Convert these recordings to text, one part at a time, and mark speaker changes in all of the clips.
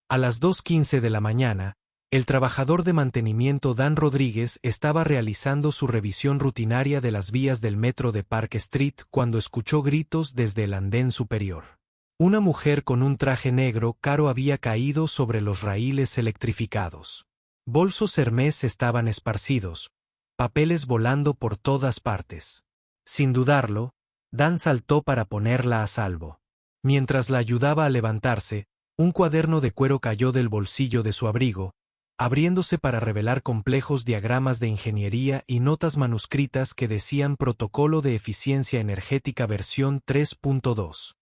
Speaker 1: A las 2:15 de la mañana, el trabajador de mantenimiento Dan Rodríguez estaba realizando su revisión rutinaria de las vías del metro de Park Street cuando escuchó gritos desde el andén superior. Una mujer con un traje negro claro había caído sobre los raíles electrificados. Bolsos Hermès estaban esparcidos, papeles volando por todas partes. Sin dudarlo, Dan saltó para ponerla a salvo. Mientras la ayudaba a levantarse, un cuaderno de cuero cayó del bolsillo de su abrigo, abriéndose para revelar complejos diagramas de ingeniería y notas manuscritas que decían Protocolo de Eficiencia Energética versión 3.2.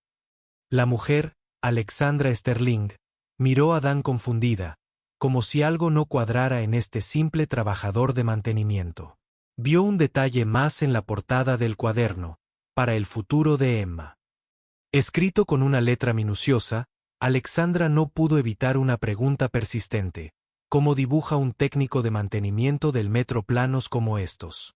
Speaker 1: La mujer, Alexandra Sterling, miró a Dan confundida, como si algo no cuadrara en este simple trabajador de mantenimiento. Vio un detalle más en la portada del cuaderno, para el futuro de Emma. Escrito con una letra minuciosa, Alexandra no pudo evitar una pregunta persistente: ¿cómo dibuja un técnico de mantenimiento del metro planos como estos?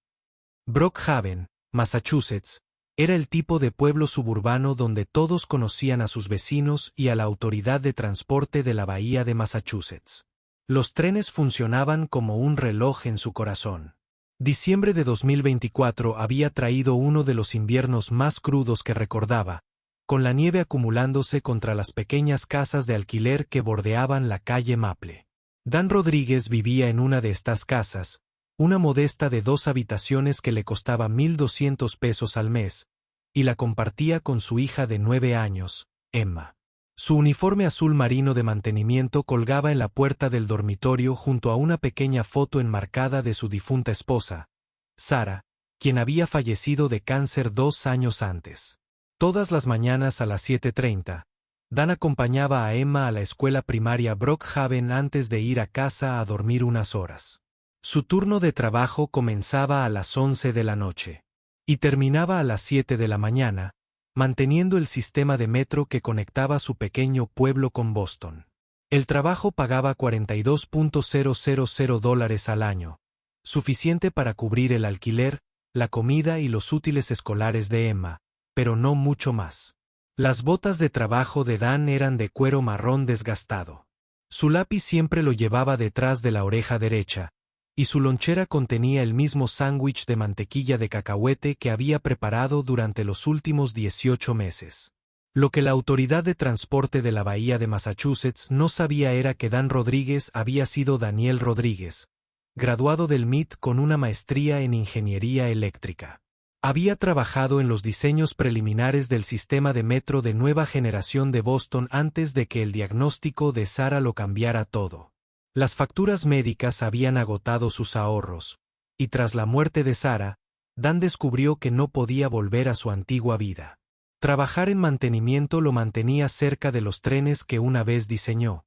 Speaker 1: Brookhaven, Massachusetts, era el tipo de pueblo suburbano donde todos conocían a sus vecinos y a la autoridad de transporte de la bahía de Massachusetts. Los trenes funcionaban como un reloj en su corazón. Diciembre de 2024 había traído uno de los inviernos más crudos que recordaba, con la nieve acumulándose contra las pequeñas casas de alquiler que bordeaban la calle Maple. Dan Rodríguez vivía en una de estas casas, una modesta de 2 habitaciones que le costaba $1,200 al mes, y la compartía con su hija de 9 años, Emma. Su uniforme azul marino de mantenimiento colgaba en la puerta del dormitorio junto a una pequeña foto enmarcada de su difunta esposa, Sara, quien había fallecido de cáncer 2 años antes. Todas las mañanas a las 7:30, Dan acompañaba a Emma a la escuela primaria Brookhaven antes de ir a casa a dormir unas horas. Su turno de trabajo comenzaba a las 11 de la noche y terminaba a las 7 de la mañana, manteniendo el sistema de metro que conectaba su pequeño pueblo con Boston. El trabajo pagaba $42,000 al año, suficiente para cubrir el alquiler, la comida y los útiles escolares de Emma, pero no mucho más. Las botas de trabajo de Dan eran de cuero marrón desgastado. Su lápiz siempre lo llevaba detrás de la oreja derecha, y su lonchera contenía el mismo sándwich de mantequilla de cacahuete que había preparado durante los últimos 18 meses. Lo que la autoridad de transporte de la bahía de Massachusetts no sabía era que Dan Rodríguez había sido Daniel Rodríguez, graduado del MIT con una maestría en ingeniería eléctrica. Había trabajado en los diseños preliminares del sistema de metro de nueva generación de Boston antes de que el diagnóstico de Sara lo cambiara todo. Las facturas médicas habían agotado sus ahorros, y tras la muerte de Sara, Dan descubrió que no podía volver a su antigua vida. Trabajar en mantenimiento lo mantenía cerca de los trenes que una vez diseñó,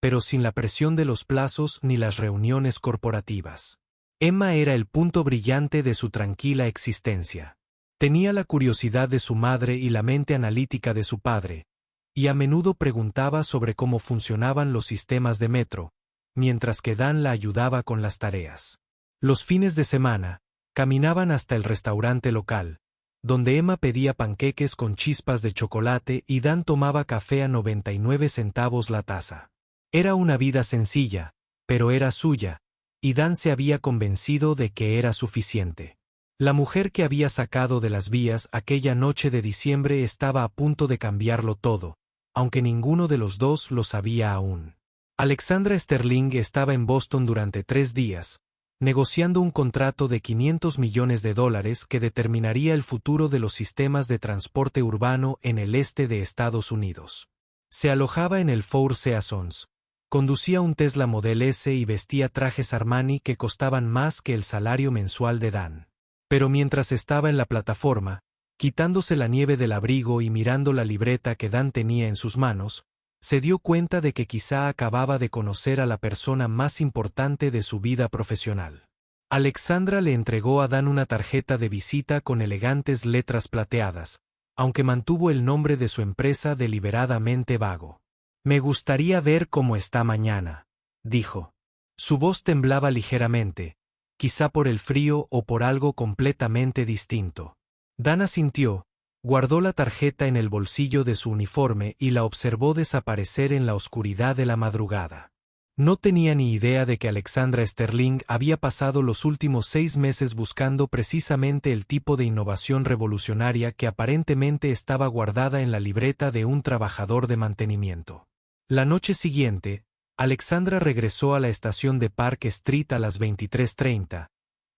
Speaker 1: pero sin la presión de los plazos ni las reuniones corporativas. Emma era el punto brillante de su tranquila existencia. Tenía la curiosidad de su madre y la mente analítica de su padre, y a menudo preguntaba sobre cómo funcionaban los sistemas de metro, mientras que Dan la ayudaba con las tareas. Los fines de semana, caminaban hasta el restaurante local, donde Emma pedía panqueques con chispas de chocolate y Dan tomaba café a 99 centavos la taza. Era una vida sencilla, pero era suya, y Dan se había convencido de que era suficiente. La mujer que había sacado de las vías aquella noche de diciembre estaba a punto de cambiarlo todo, aunque ninguno de los dos lo sabía aún. Alexandra Sterling estaba en Boston durante 3 días, negociando un contrato de $500 millones que determinaría el futuro de los sistemas de transporte urbano en el este de Estados Unidos. Se alojaba en el Four Seasons, conducía un Tesla Model S y vestía trajes Armani que costaban más que el salario mensual de Dan. Pero mientras estaba en la plataforma, quitándose la nieve del abrigo y mirando la libreta que Dan tenía en sus manos, se dio cuenta de que quizá acababa de conocer a la persona más importante de su vida profesional. Alexandra le entregó a Dan una tarjeta de visita con elegantes letras plateadas, aunque mantuvo el nombre de su empresa deliberadamente vago. «Me gustaría ver cómo está mañana», dijo. Su voz temblaba ligeramente, quizá por el frío o por algo completamente distinto. Dan asintió, Guardó la tarjeta en el bolsillo de su uniforme y la observó desaparecer en la oscuridad de la madrugada. No tenía ni idea de que Alexandra Sterling había pasado los últimos 6 meses buscando precisamente el tipo de innovación revolucionaria que aparentemente estaba guardada en la libreta de un trabajador de mantenimiento. La noche siguiente, Alexandra regresó a la estación de Park Street a las 23:30,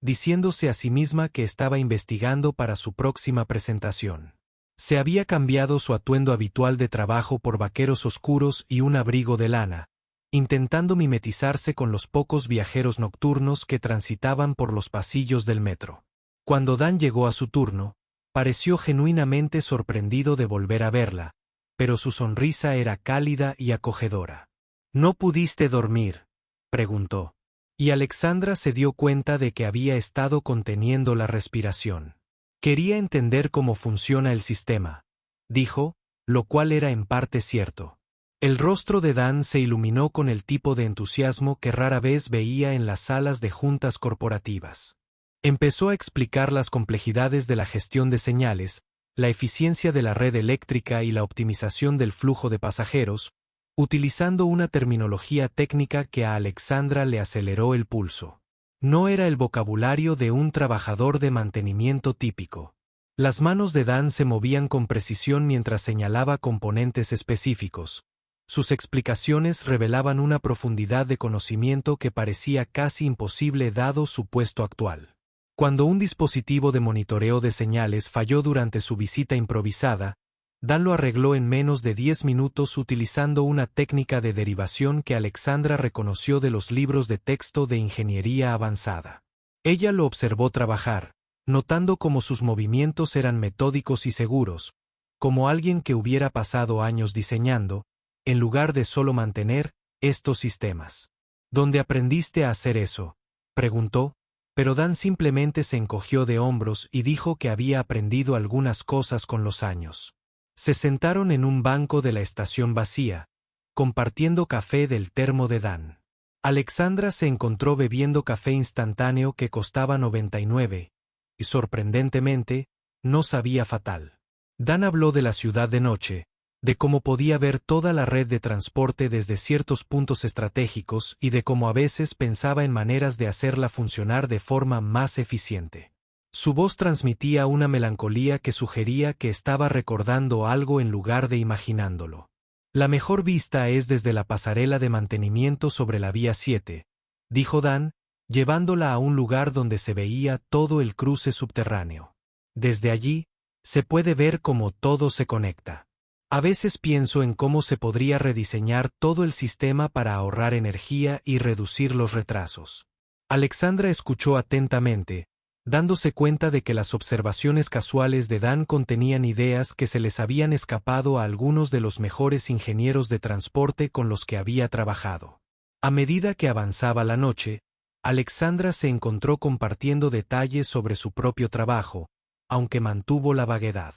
Speaker 1: diciéndose a sí misma que estaba investigando para su próxima presentación. Se había cambiado su atuendo habitual de trabajo por vaqueros oscuros y un abrigo de lana, intentando mimetizarse con los pocos viajeros nocturnos que transitaban por los pasillos del metro. Cuando Dan llegó a su turno, pareció genuinamente sorprendido de volver a verla, pero su sonrisa era cálida y acogedora. ¿No pudiste dormir?, preguntó. Y Alexandra se dio cuenta de que había estado conteniendo la respiración. Quería entender cómo funciona el sistema, dijo, lo cual era en parte cierto. El rostro de Dan se iluminó con el tipo de entusiasmo que rara vez veía en las salas de juntas corporativas. Empezó a explicar las complejidades de la gestión de señales, la eficiencia de la red eléctrica y la optimización del flujo de pasajeros, utilizando una terminología técnica que a Alexandra le aceleró el pulso. No era el vocabulario de un trabajador de mantenimiento típico. Las manos de Dan se movían con precisión mientras señalaba componentes específicos. Sus explicaciones revelaban una profundidad de conocimiento que parecía casi imposible dado su puesto actual. Cuando un dispositivo de monitoreo de señales falló durante su visita improvisada, Dan lo arregló en menos de 10 minutos utilizando una técnica de derivación que Alexandra reconoció de los libros de texto de ingeniería avanzada. Ella lo observó trabajar, notando cómo sus movimientos eran metódicos y seguros, como alguien que hubiera pasado años diseñando, en lugar de solo mantener estos sistemas. ¿Dónde aprendiste a hacer eso?, preguntó, pero Dan simplemente se encogió de hombros y dijo que había aprendido algunas cosas con los años. Se sentaron en un banco de la estación vacía, compartiendo café del termo de Dan. Alexandra se encontró bebiendo café instantáneo que costaba 99, y sorprendentemente, no sabía fatal. Dan habló de la ciudad de noche, de cómo podía ver toda la red de transporte desde ciertos puntos estratégicos y de cómo a veces pensaba en maneras de hacerla funcionar de forma más eficiente. Su voz transmitía una melancolía que sugería que estaba recordando algo en lugar de imaginándolo. La mejor vista es desde la pasarela de mantenimiento sobre la vía 7, dijo Dan, llevándola a un lugar donde se veía todo el cruce subterráneo. Desde allí, se puede ver cómo todo se conecta. A veces pienso en cómo se podría rediseñar todo el sistema para ahorrar energía y reducir los retrasos. Alexandra escuchó atentamente, dándose cuenta de que las observaciones casuales de Dan contenían ideas que se les habían escapado a algunos de los mejores ingenieros de transporte con los que había trabajado. A medida que avanzaba la noche, Alexandra se encontró compartiendo detalles sobre su propio trabajo, aunque mantuvo la vaguedad.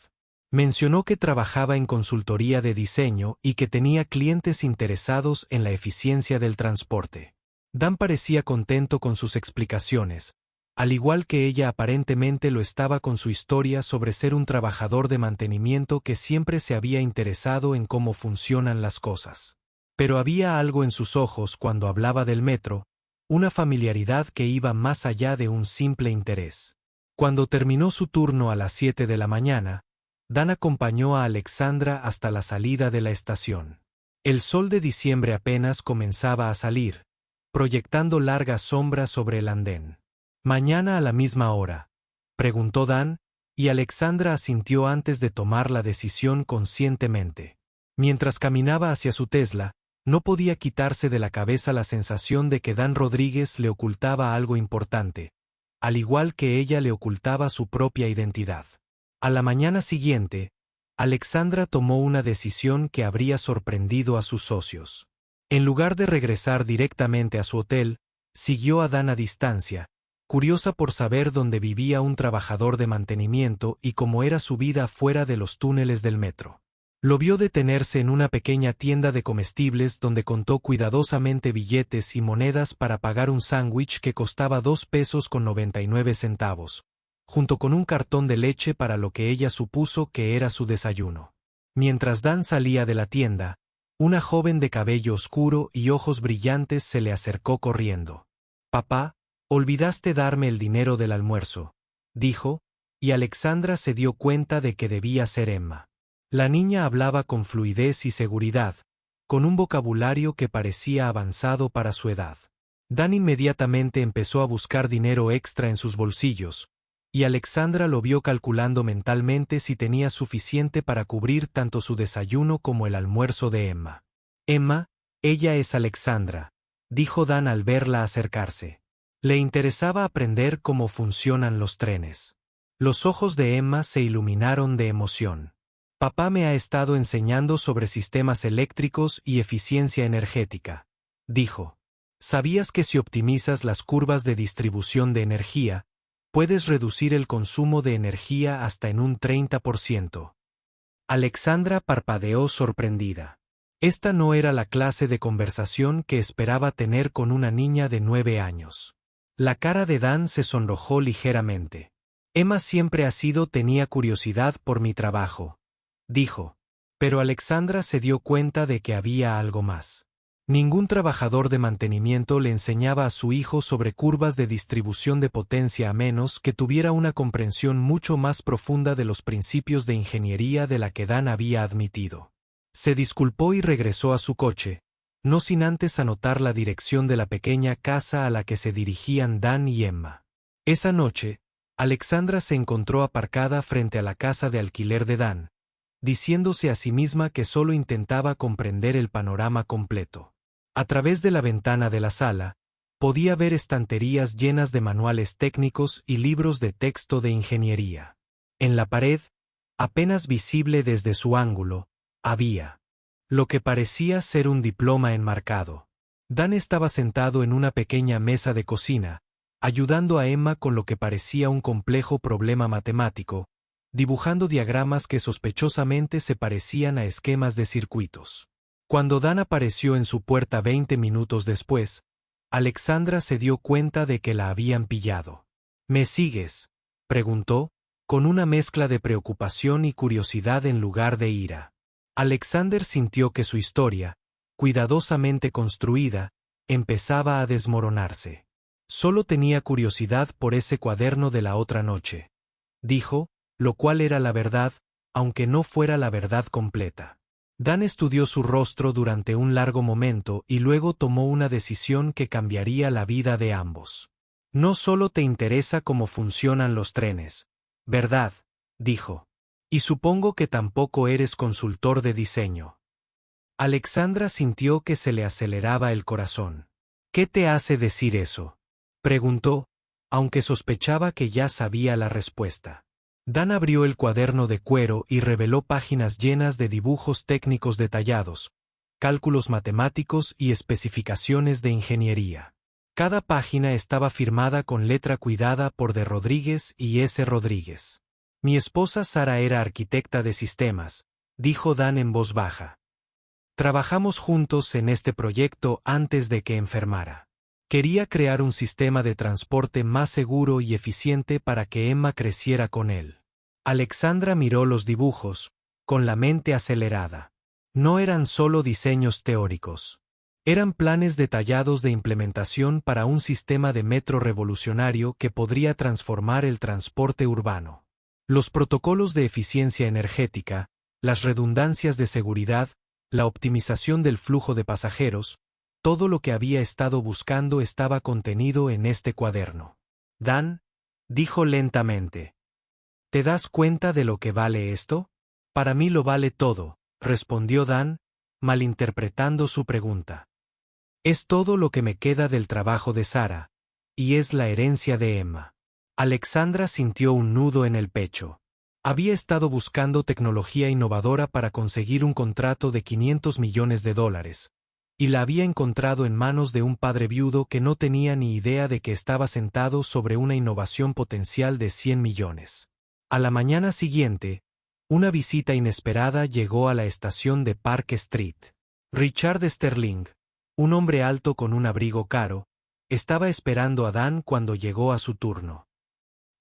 Speaker 1: Mencionó que trabajaba en consultoría de diseño y que tenía clientes interesados en la eficiencia del transporte. Dan parecía contento con sus explicaciones, al igual que ella aparentemente lo estaba con su historia sobre ser un trabajador de mantenimiento que siempre se había interesado en cómo funcionan las cosas. Pero había algo en sus ojos cuando hablaba del metro, una familiaridad que iba más allá de un simple interés. Cuando terminó su turno a las 7 de la mañana, Dan acompañó a Alexandra hasta la salida de la estación. El sol de diciembre apenas comenzaba a salir, proyectando largas sombras sobre el andén. ¿Mañana a la misma hora?, preguntó Dan, y Alexandra asintió antes de tomar la decisión conscientemente. Mientras caminaba hacia su Tesla, no podía quitarse de la cabeza la sensación de que Dan Rodríguez le ocultaba algo importante, al igual que ella le ocultaba su propia identidad. A la mañana siguiente, Alexandra tomó una decisión que habría sorprendido a sus socios. En lugar de regresar directamente a su hotel, siguió a Dan a distancia, curiosa por saber dónde vivía un trabajador de mantenimiento y cómo era su vida fuera de los túneles del metro. Lo vio detenerse en una pequeña tienda de comestibles donde contó cuidadosamente billetes y monedas para pagar un sándwich que costaba 2 pesos con 99 centavos, junto con un cartón de leche para lo que ella supuso que era su desayuno. Mientras Dan salía de la tienda, una joven de cabello oscuro y ojos brillantes se le acercó corriendo. «Papá, olvidaste darme el dinero del almuerzo», dijo, y Alexandra se dio cuenta de que debía ser Emma. La niña hablaba con fluidez y seguridad, con un vocabulario que parecía avanzado para su edad. Dan inmediatamente empezó a buscar dinero extra en sus bolsillos, y Alexandra lo vio calculando mentalmente si tenía suficiente para cubrir tanto su desayuno como el almuerzo de Emma. «Emma, ella es Alexandra», dijo Dan al verla acercarse. Le interesaba aprender cómo funcionan los trenes. Los ojos de Emma se iluminaron de emoción. «Papá me ha estado enseñando sobre sistemas eléctricos y eficiencia energética», dijo. «¿Sabías que si optimizas las curvas de distribución de energía, puedes reducir el consumo de energía hasta en un 30%? Alexandra parpadeó sorprendida. Esta no era la clase de conversación que esperaba tener con una niña de 9 años. La cara de Dan se sonrojó ligeramente. «Emma siempre tenía curiosidad por mi trabajo», dijo. Pero Alexandra se dio cuenta de que había algo más. Ningún trabajador de mantenimiento le enseñaba a su hijo sobre curvas de distribución de potencia a menos que tuviera una comprensión mucho más profunda de los principios de ingeniería de la que Dan había admitido. Se disculpó y regresó a su coche, no sin antes anotar la dirección de la pequeña casa a la que se dirigían Dan y Emma. Esa noche, Alexandra se encontró aparcada frente a la casa de alquiler de Dan, diciéndose a sí misma que solo intentaba comprender el panorama completo. A través de la ventana de la sala, podía ver estanterías llenas de manuales técnicos y libros de texto de ingeniería. En la pared, apenas visible desde su ángulo, había lo que parecía ser un diploma enmarcado. Dan estaba sentado en una pequeña mesa de cocina, ayudando a Emma con lo que parecía un complejo problema matemático, dibujando diagramas que sospechosamente se parecían a esquemas de circuitos. Cuando Dan apareció en su puerta 20 minutos después, Alexandra se dio cuenta de que la habían pillado. «¿Me sigues?», preguntó, con una mezcla de preocupación y curiosidad en lugar de ira. Alexander sintió que su historia, cuidadosamente construida, empezaba a desmoronarse. «Solo tenía curiosidad por ese cuaderno de la otra noche», dijo, lo cual era la verdad, aunque no fuera la verdad completa. Dan estudió su rostro durante un largo momento y luego tomó una decisión que cambiaría la vida de ambos. «No solo te interesa cómo funcionan los trenes, ¿verdad?», dijo. «Y supongo que tampoco eres consultor de diseño». Alexandra sintió que se le aceleraba el corazón. «¿Qué te hace decir eso?», preguntó, aunque sospechaba que ya sabía la respuesta. Dan abrió el cuaderno de cuero y reveló páginas llenas de dibujos técnicos detallados, cálculos matemáticos y especificaciones de ingeniería. Cada página estaba firmada con letra cuidada por D. Rodríguez y S. Rodríguez. «Mi esposa Sara era arquitecta de sistemas», dijo Dan en voz baja. «Trabajamos juntos en este proyecto antes de que enfermara. Quería crear un sistema de transporte más seguro y eficiente para que Emma creciera con él». Alexandra miró los dibujos, con la mente acelerada. No eran solo diseños teóricos. Eran planes detallados de implementación para un sistema de metro revolucionario que podría transformar el transporte urbano. Los protocolos de eficiencia energética, las redundancias de seguridad, la optimización del flujo de pasajeros, todo lo que había estado buscando estaba contenido en este cuaderno. «Dan», dijo lentamente, «¿te das cuenta de lo que vale esto?». «Para mí lo vale todo», respondió Dan, malinterpretando su pregunta. «Es todo lo que me queda del trabajo de Sara, y es la herencia de Emma». Alexandra sintió un nudo en el pecho. Había estado buscando tecnología innovadora para conseguir un contrato de $500 millones, y la había encontrado en manos de un padre viudo que no tenía ni idea de que estaba sentado sobre una innovación potencial de 100 millones. A la mañana siguiente, una visita inesperada llegó a la estación de Park Street. Richard Sterling, un hombre alto con un abrigo caro, estaba esperando a Dan cuando llegó a su turno.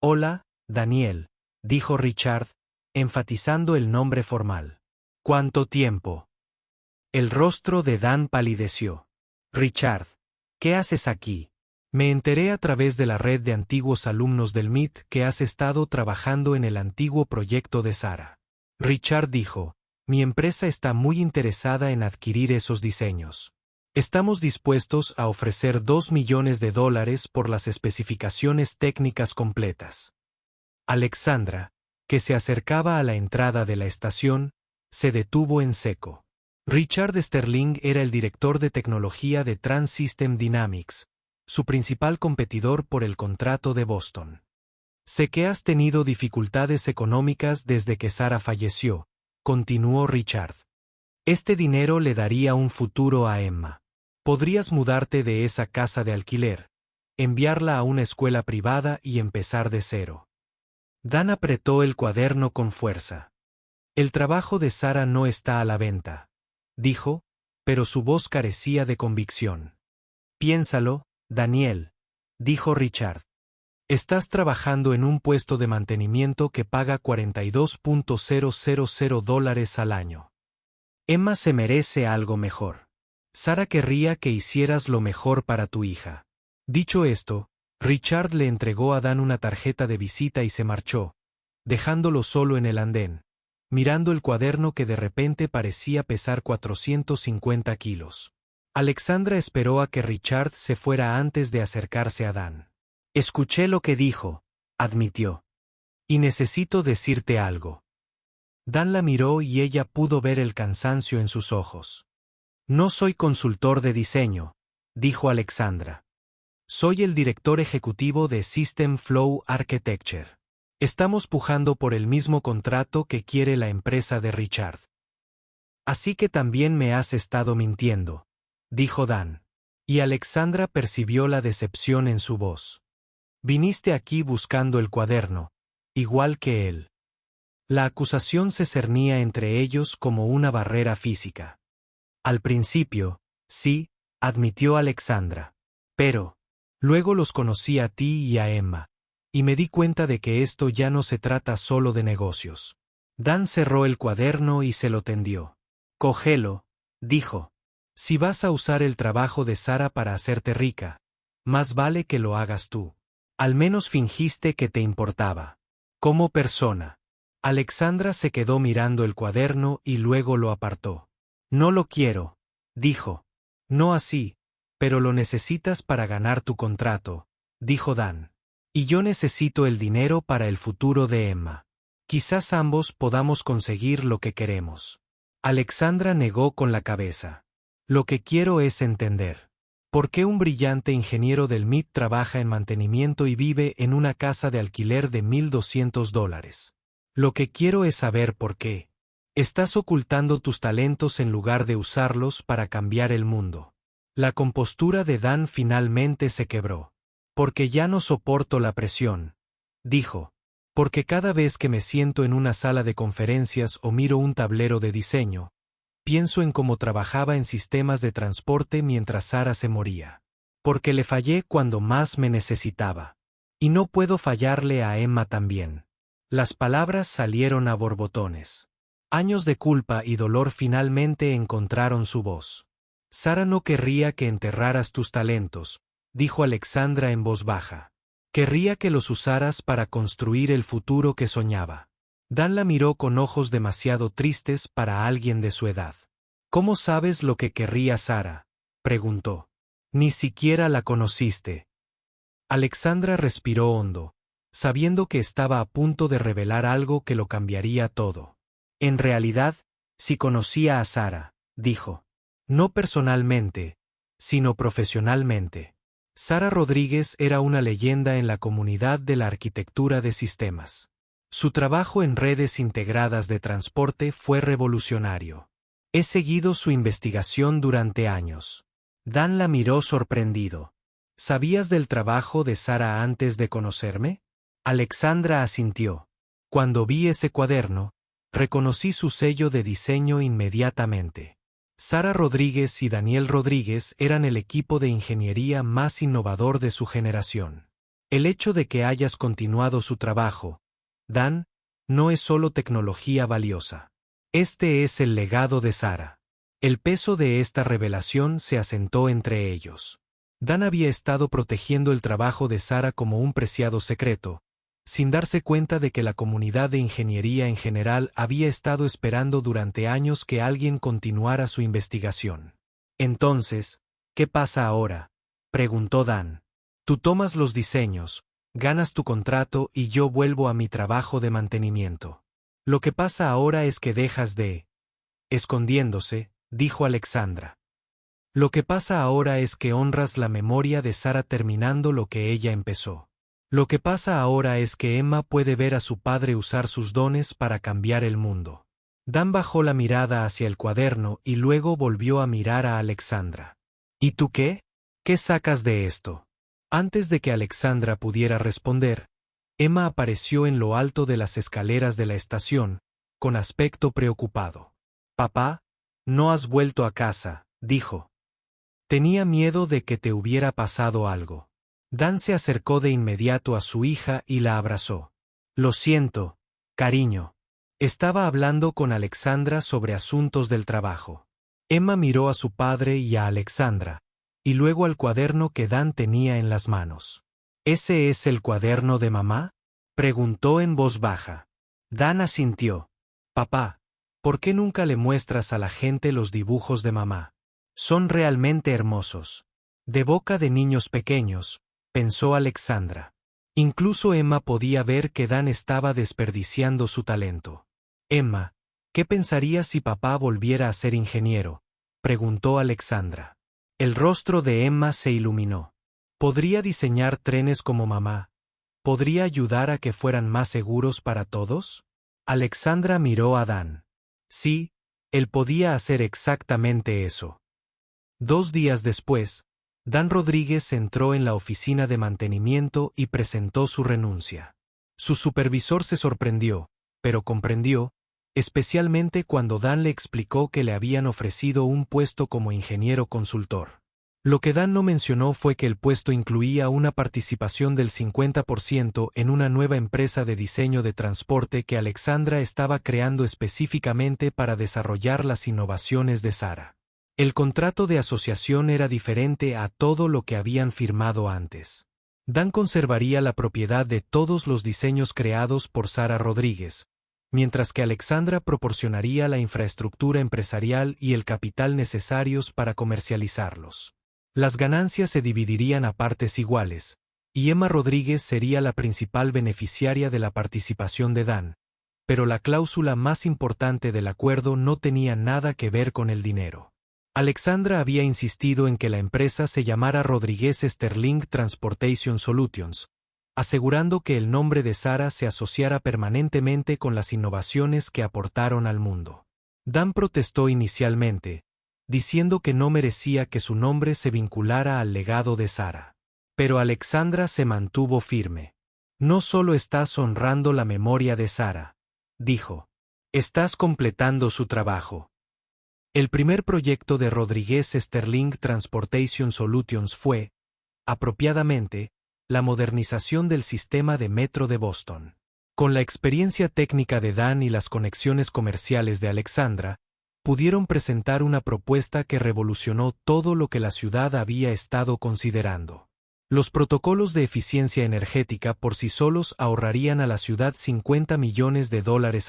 Speaker 1: «Hola», Daniel, dijo Richard, enfatizando el nombre formal. ¿Cuánto tiempo? El rostro de Dan palideció. Richard, ¿qué haces aquí? Me enteré a través de la red de antiguos alumnos del MIT que has estado trabajando en el antiguo proyecto de Sara. Richard dijo, mi empresa está muy interesada en adquirir esos diseños. Estamos dispuestos a ofrecer $2 millones por las especificaciones técnicas completas. Alexandra, que se acercaba a la entrada de la estación, se detuvo en seco. Richard Sterling era el director de tecnología de Trans-System Dynamics, su principal competidor por el contrato de Boston. Sé que has tenido dificultades económicas desde que Sara falleció, continuó Richard. Este dinero le daría un futuro a Emma. Podrías mudarte de esa casa de alquiler, enviarla a una escuela privada y empezar de cero. Dan apretó el cuaderno con fuerza. El trabajo de Sara no está a la venta, dijo, pero su voz carecía de convicción. Piénsalo, Daniel, dijo Richard. Estás trabajando en un puesto de mantenimiento que paga $42,000 al año. Emma se merece algo mejor. Sara querría que hicieras lo mejor para tu hija. Dicho esto, Richard le entregó a Dan una tarjeta de visita y se marchó, dejándolo solo en el andén, mirando el cuaderno que de repente parecía pesar 450 kilos. Alexandra esperó a que Richard se fuera antes de acercarse a Dan. Escuché lo que dijo, admitió. Y necesito decirte algo. Dan la miró y ella pudo ver el cansancio en sus ojos. No soy consultor de diseño, dijo Alexandra. Soy el director ejecutivo de System Flow Architecture. Estamos pujando por el mismo contrato que quiere la empresa de Richard. Así que también me has estado mintiendo, dijo Dan. Y Alexandra percibió la decepción en su voz. Viniste aquí buscando el cuaderno, igual que él. La acusación se cernía entre ellos como una barrera física. Al principio, sí, admitió Alexandra. Pero, luego los conocí a ti y a Emma, y me di cuenta de que esto ya no se trata solo de negocios. Dan cerró el cuaderno y se lo tendió. Cógelo, dijo. Si vas a usar el trabajo de Sara para hacerte rica, más vale que lo hagas tú. Al menos fingiste que te importaba. Como persona. Alexandra se quedó mirando el cuaderno y luego lo apartó. No lo quiero, dijo. No así, pero lo necesitas para ganar tu contrato, dijo Dan. Y yo necesito el dinero para el futuro de Emma. Quizás ambos podamos conseguir lo que queremos. Alexandra negó con la cabeza. Lo que quiero es entender. ¿Por qué un brillante ingeniero del MIT trabaja en mantenimiento y vive en una casa de alquiler de $1,200? Lo que quiero es saber por qué. Estás ocultando tus talentos en lugar de usarlos para cambiar el mundo. La compostura de Dan finalmente se quebró. Porque ya no soporto la presión, dijo. Porque cada vez que me siento en una sala de conferencias o miro un tablero de diseño, pienso en cómo trabajaba en sistemas de transporte mientras Sara se moría. Porque le fallé cuando más me necesitaba. Y no puedo fallarle a Emma también. Las palabras salieron a borbotones. Años de culpa y dolor finalmente encontraron su voz. Sara no querría que enterraras tus talentos, dijo Alexandra en voz baja. Querría que los usaras para construir el futuro que soñaba. Dan la miró con ojos demasiado tristes para alguien de su edad. ¿Cómo sabes lo que querría Sara?, preguntó. Ni siquiera la conociste. Alexandra respiró hondo, sabiendo que estaba a punto de revelar algo que lo cambiaría todo. En realidad, sí conocía a Sara, dijo. No personalmente, sino profesionalmente. Sara Rodríguez era una leyenda en la comunidad de la arquitectura de sistemas. Su trabajo en redes integradas de transporte fue revolucionario. He seguido su investigación durante años. Dan la miró sorprendido. ¿Sabías del trabajo de Sara antes de conocerme? Alexandra asintió. Cuando vi ese cuaderno, reconocí su sello de diseño inmediatamente. Sara Rodríguez y Daniel Rodríguez eran el equipo de ingeniería más innovador de su generación. El hecho de que hayas continuado su trabajo, Dan, no es solo tecnología valiosa. Este es el legado de Sara. El peso de esta revelación se asentó entre ellos. Dan había estado protegiendo el trabajo de Sara como un preciado secreto, sin darse cuenta de que la comunidad de ingeniería en general había estado esperando durante años que alguien continuara su investigación. Entonces, ¿qué pasa ahora?, preguntó Dan. Tú tomas los diseños, ganas tu contrato y yo vuelvo a mi trabajo de mantenimiento. Lo que pasa ahora es que dejas de... Escondiéndose, dijo Alexandra. Lo que pasa ahora es que honras la memoria de Sara terminando lo que ella empezó. Lo que pasa ahora es que Emma puede ver a su padre usar sus dones para cambiar el mundo. Dan bajó la mirada hacia el cuaderno y luego volvió a mirar a Alexandra. ¿Y tú qué? ¿Qué sacas de esto? Antes de que Alexandra pudiera responder, Emma apareció en lo alto de las escaleras de la estación, con aspecto preocupado. Papá, no has vuelto a casa, dijo. Tenía miedo de que te hubiera pasado algo. Dan se acercó de inmediato a su hija y la abrazó. Lo siento, cariño. Estaba hablando con Alexandra sobre asuntos del trabajo. Emma miró a su padre y a Alexandra, y luego al cuaderno que Dan tenía en las manos. ¿Ese es el cuaderno de mamá?, preguntó en voz baja. Dan asintió. Papá, ¿por qué nunca le muestras a la gente los dibujos de mamá? Son realmente hermosos. De boca de niños pequeños, pensó Alexandra. Incluso Emma podía ver que Dan estaba desperdiciando su talento. Emma, ¿qué pensarías si papá volviera a ser ingeniero?, preguntó Alexandra. El rostro de Emma se iluminó. ¿Podría diseñar trenes como mamá? ¿Podría ayudar a que fueran más seguros para todos? Alexandra miró a Dan. Sí, él podía hacer exactamente eso. 2 días después, Dan Rodríguez entró en la oficina de mantenimiento y presentó su renuncia. Su supervisor se sorprendió, pero comprendió, especialmente cuando Dan le explicó que le habían ofrecido un puesto como ingeniero consultor. Lo que Dan no mencionó fue que el puesto incluía una participación del 50% en una nueva empresa de diseño de transporte que Alexandra estaba creando específicamente para desarrollar las innovaciones de Sara. El contrato de asociación era diferente a todo lo que habían firmado antes. Dan conservaría la propiedad de todos los diseños creados por Sara Rodríguez, mientras que Alexandra proporcionaría la infraestructura empresarial y el capital necesarios para comercializarlos. Las ganancias se dividirían a partes iguales, y Emma Rodríguez sería la principal beneficiaria de la participación de Dan, pero la cláusula más importante del acuerdo no tenía nada que ver con el dinero. Alexandra había insistido en que la empresa se llamara Rodríguez Sterling Transportation Solutions, asegurando que el nombre de Sara se asociara permanentemente con las innovaciones que aportaron al mundo. Dan protestó inicialmente, diciendo que no merecía que su nombre se vinculara al legado de Sara. Pero Alexandra se mantuvo firme. No solo estás honrando la memoria de Sara, dijo. Estás completando su trabajo. El primer proyecto de Rodríguez Sterling Transportation Solutions fue, apropiadamente, la modernización del sistema de metro de Boston. Con la experiencia técnica de Dan y las conexiones comerciales de Alexandra, pudieron presentar una propuesta que revolucionó todo lo que la ciudad había estado considerando. Los protocolos de eficiencia energética por sí solos ahorrarían a la ciudad $50 millones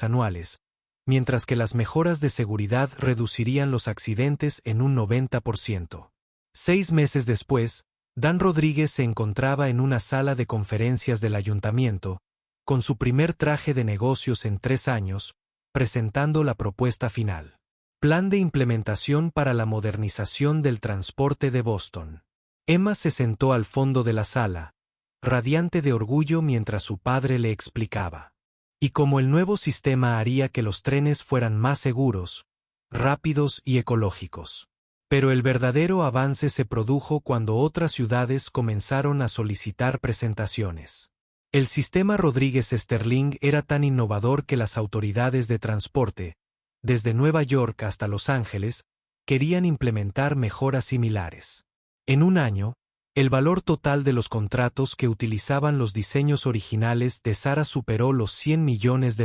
Speaker 1: anuales, mientras que las mejoras de seguridad reducirían los accidentes en un 90%. 6 meses después, Dan Rodríguez se encontraba en una sala de conferencias del ayuntamiento, con su primer traje de negocios en 3 años, presentando la propuesta final. Plan de implementación para la modernización del transporte de Boston. Emma se sentó al fondo de la sala, radiante de orgullo mientras su padre le explicaba. Y como el nuevo sistema haría que los trenes fueran más seguros, rápidos y ecológicos. Pero el verdadero avance se produjo cuando otras ciudades comenzaron a solicitar presentaciones. El sistema Rodríguez Sterling era tan innovador que las autoridades de transporte, desde Nueva York hasta Los Ángeles, querían implementar mejoras similares. En un año, El valor total de los contratos que utilizaban los diseños originales de Sara superó los $100 millones.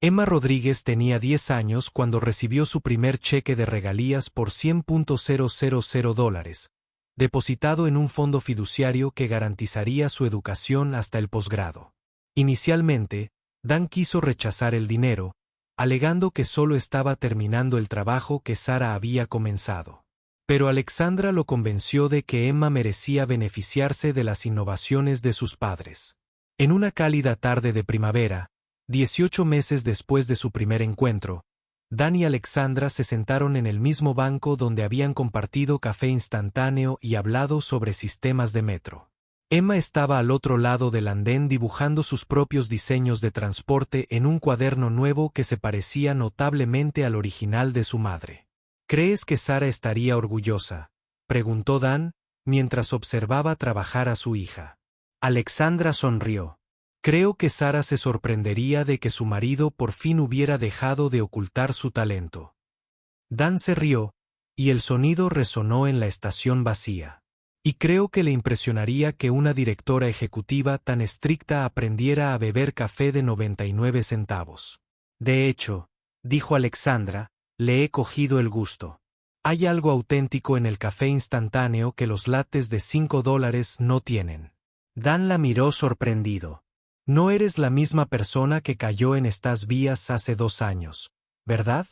Speaker 1: Emma Rodríguez tenía 10 años cuando recibió su primer cheque de regalías por $100,000, depositado en un fondo fiduciario que garantizaría su educación hasta el posgrado. Inicialmente, Dan quiso rechazar el dinero, alegando que solo estaba terminando el trabajo que Sara había comenzado. Pero Alexandra lo convenció de que Emma merecía beneficiarse de las innovaciones de sus padres. En una cálida tarde de primavera, 18 meses después de su primer encuentro, Dan y Alexandra se sentaron en el mismo banco donde habían compartido café instantáneo y hablado sobre sistemas de metro. Emma estaba al otro lado del andén dibujando sus propios diseños de transporte en un cuaderno nuevo que se parecía notablemente al original de su madre. ¿Crees que Sara estaría orgullosa?, preguntó Dan, mientras observaba trabajar a su hija. Alexandra sonrió. Creo que Sara se sorprendería de que su marido por fin hubiera dejado de ocultar su talento. Dan se rió, y el sonido resonó en la estación vacía. Y creo que le impresionaría que una directora ejecutiva tan estricta aprendiera a beber café de 99 centavos. De hecho, dijo Alexandra, le he cogido el gusto. Hay algo auténtico en el café instantáneo que los lattes de $5 no tienen. Dan la miró sorprendido. No eres la misma persona que cayó en estas vías hace 2 años, ¿verdad?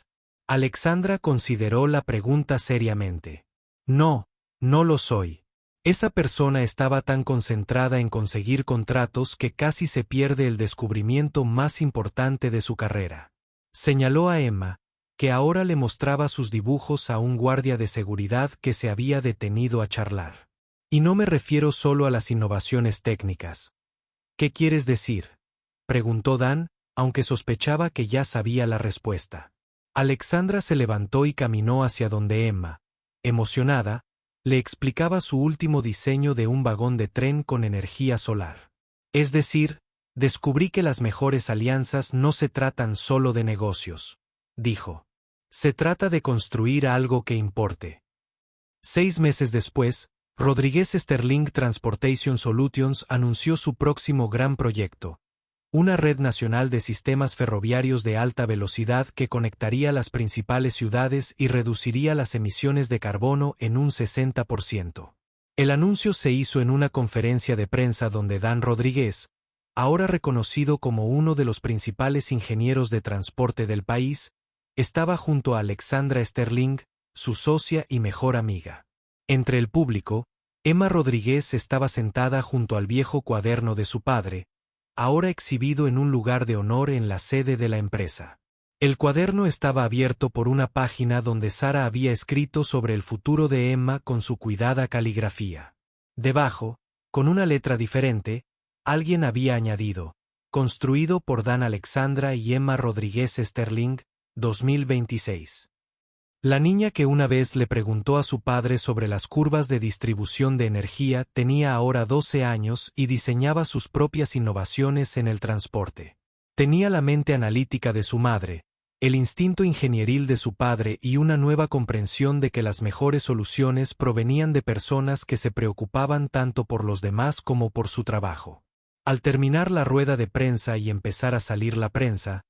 Speaker 1: Alexandra consideró la pregunta seriamente. No, no lo soy. Esa persona estaba tan concentrada en conseguir contratos que casi se pierde el descubrimiento más importante de su carrera. Señaló a Emma, que ahora le mostraba sus dibujos a un guardia de seguridad que se había detenido a charlar. Y no me refiero solo a las innovaciones técnicas. ¿Qué quieres decir?, preguntó Dan, aunque sospechaba que ya sabía la respuesta. Alexandra se levantó y caminó hacia donde Emma, emocionada, le explicaba su último diseño de un vagón de tren con energía solar. Es decir, descubrí que las mejores alianzas no se tratan solo de negocios, dijo. Se trata de construir algo que importe. 6 meses después, Rodríguez Sterling Transportation Solutions anunció su próximo gran proyecto, una red nacional de sistemas ferroviarios de alta velocidad que conectaría las principales ciudades y reduciría las emisiones de carbono en un 60%. El anuncio se hizo en una conferencia de prensa donde Dan Rodríguez, ahora reconocido como uno de los principales ingenieros de transporte del país, estaba junto a Alexandra Sterling, su socia y mejor amiga. Entre el público, Emma Rodríguez estaba sentada junto al viejo cuaderno de su padre, ahora exhibido en un lugar de honor en la sede de la empresa. El cuaderno estaba abierto por una página donde Sara había escrito sobre el futuro de Emma con su cuidada caligrafía. Debajo, con una letra diferente, alguien había añadido, construido por Dan Alexandra y Emma Rodríguez Sterling, 2026. La niña que una vez le preguntó a su padre sobre las curvas de distribución de energía tenía ahora 12 años y diseñaba sus propias innovaciones en el transporte. Tenía la mente analítica de su madre, el instinto ingenieril de su padre y una nueva comprensión de que las mejores soluciones provenían de personas que se preocupaban tanto por los demás como por su trabajo. Al terminar la rueda de prensa y empezar a salir la prensa,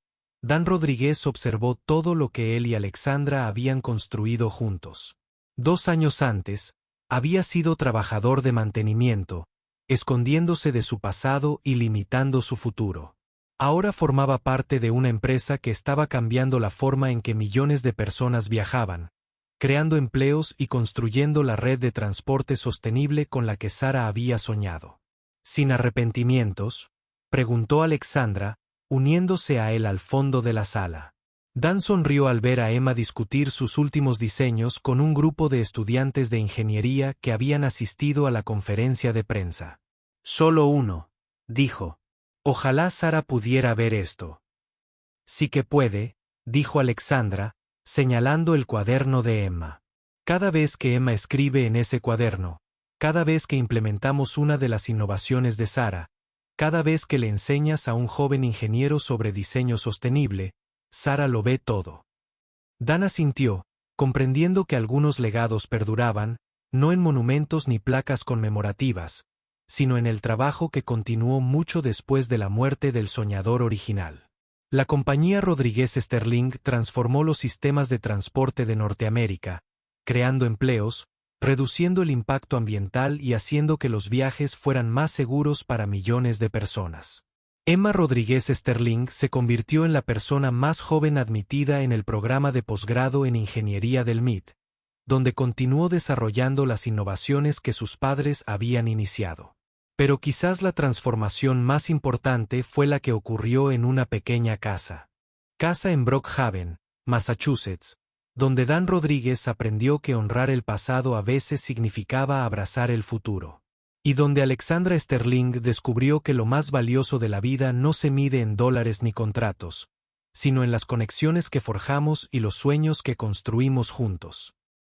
Speaker 1: Dan Rodríguez observó todo lo que él y Alexandra habían construido juntos. 2 años antes, había sido trabajador de mantenimiento, escondiéndose de su pasado y limitando su futuro. Ahora formaba parte de una empresa que estaba cambiando la forma en que millones de personas viajaban, creando empleos y construyendo la red de transporte sostenible con la que Sara había soñado. ¿Sin arrepentimientos?, preguntó Alexandra, uniéndose a él al fondo de la sala. Dan sonrió al ver a Emma discutir sus últimos diseños con un grupo de estudiantes de ingeniería que habían asistido a la conferencia de prensa. Solo uno, dijo. Ojalá Sara pudiera ver esto. Sí que puede, dijo Alexandra, señalando el cuaderno de Emma. Cada vez que Emma escribe en ese cuaderno, cada vez que implementamos una de las innovaciones de Sara, cada vez que le enseñas a un joven ingeniero sobre diseño sostenible, Sara lo ve todo. Dan asintió, comprendiendo que algunos legados perduraban, no en monumentos ni placas conmemorativas, sino en el trabajo que continuó mucho después de la muerte del soñador original. La compañía Rodríguez Sterling transformó los sistemas de transporte de Norteamérica, creando empleos, reduciendo el impacto ambiental y haciendo que los viajes fueran más seguros para millones de personas. Emma Rodríguez Sterling se convirtió en la persona más joven admitida en el programa de posgrado en ingeniería del MIT, donde continuó desarrollando las innovaciones que sus padres habían iniciado. Pero quizás la transformación más importante fue la que ocurrió en una pequeña casa en Brookhaven, Massachusetts, donde Dan Rodríguez aprendió que honrar el pasado a veces significaba abrazar el futuro. Y donde Alexandra Sterling descubrió que lo más valioso de la vida no se mide en dólares ni contratos, sino en las conexiones que forjamos y los sueños que construimos juntos.